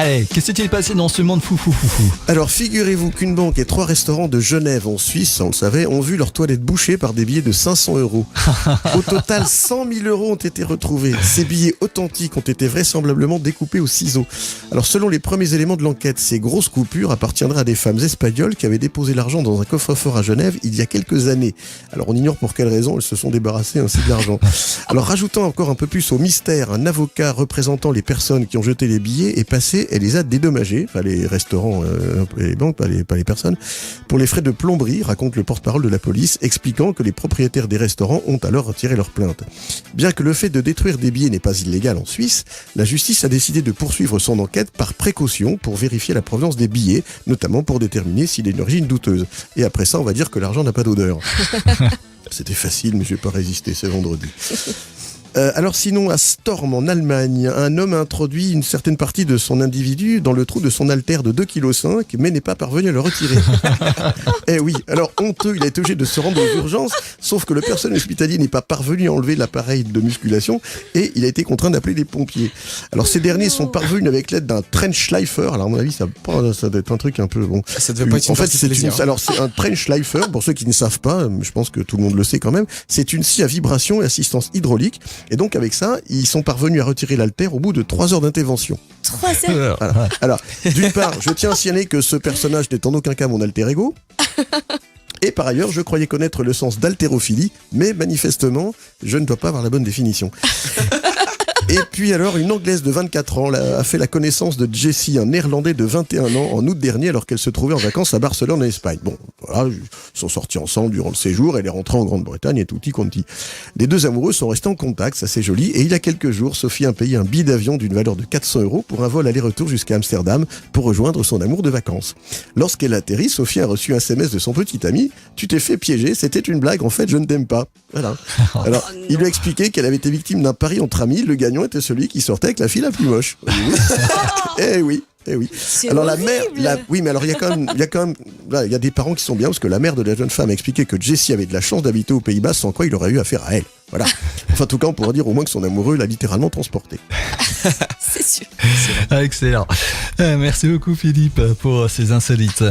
Allez, qu'est-ce qui s'est passé dans ce monde fou? Alors figurez-vous qu'une banque et 3 restaurants de Genève en Suisse, on le savait, ont vu leurs toilettes bouchées par des billets de 500 €. Au total, 100 000 € ont été retrouvés. Ces billets authentiques ont été vraisemblablement découpés au ciseau. Alors selon les premiers éléments de l'enquête, ces grosses coupures appartiendraient à des femmes espagnoles qui avaient déposé l'argent dans un coffre-fort à Genève il y a quelques années. Alors on ignore pour quelle raison elles se sont débarrassées ainsi de l'argent. Alors rajoutant encore un peu plus au mystère, un avocat représentant les personnes qui ont jeté les billets est passé et les a dédommagés, enfin les restaurants et les banques, pas les personnes, pour les frais de plomberie, raconte le porte-parole de la police, expliquant que les propriétaires des restaurants ont alors retiré leur plainte. Bien que le fait de détruire des billets n'est pas illégal en Suisse, la justice a décidé de poursuivre son enquête par précaution pour vérifier la provenance des billets, notamment pour déterminer s'il est d'une origine douteuse. Et après ça, on va dire que l'argent n'a pas d'odeur. C'était facile, mais je vais pas résister, c'est vendredi. Alors sinon, à Storm en Allemagne, un homme a introduit une certaine partie de son individu dans le trou de son haltère de 2,5 kg, mais n'est pas parvenu à le retirer. Eh oui, alors honteux, il a été obligé de se rendre aux urgences, sauf que le personnel hospitalier n'est pas parvenu à enlever l'appareil de musculation et il a été contraint d'appeler les pompiers. Alors ces derniers sont parvenus avec l'aide d'un Trenchschleifer. Alors à mon avis, ça doit être un truc un peu bon. Ça devait pas être une en fait, partie plaisir. alors c'est un Trenchschleifer, pour ceux qui ne savent pas, je pense que tout le monde le sait quand même, c'est une scie à vibration et assistance hydraulique. Et donc avec ça, ils sont parvenus à retirer l'haltère au bout de 3 heures d'intervention. 3 heures. Voilà. Alors, d'une part, je tiens à signaler que ce personnage n'est en aucun cas mon alter ego. Et par ailleurs, je croyais connaître le sens d'haltérophilie, mais manifestement, je ne dois pas avoir la bonne définition. Et puis alors, une Anglaise de 24 ans a fait la connaissance de Jessie, un Néerlandais de 21 ans, en août dernier, alors qu'elle se trouvait en vacances à Barcelone, en Espagne. Bon, voilà, ils sont sortis ensemble durant le séjour, elle est rentrée en Grande-Bretagne et tutti quanti. Les deux amoureux sont restés en contact, ça c'est joli, et il y a quelques jours, Sophie a payé un billet d'avion d'une valeur de 400 € pour un vol aller-retour jusqu'à Amsterdam pour rejoindre son amour de vacances. Lorsqu'elle atterrit, Sophie a reçu un SMS de son petit ami: « Tu t'es fait piéger, c'était une blague, en fait je ne t'aime pas. » Voilà. Alors, il lui a expliqué qu'elle avait été victime d'un pari entre amis, le gagnant était celui qui sortait avec la fille la plus moche. Eh oui. C'est alors horrible. oui, mais alors il y a quand même, là, il y a des parents qui sont bien parce que la mère de la jeune femme a expliqué que Jessie avait de la chance d'habiter aux Pays-Bas, sans quoi il aurait eu affaire à elle. Voilà. Enfin, en tout cas, on pourrait dire au moins que son amoureux l'a littéralement transporté. C'est sûr. Excellent. Merci beaucoup Philippe pour ces insolites.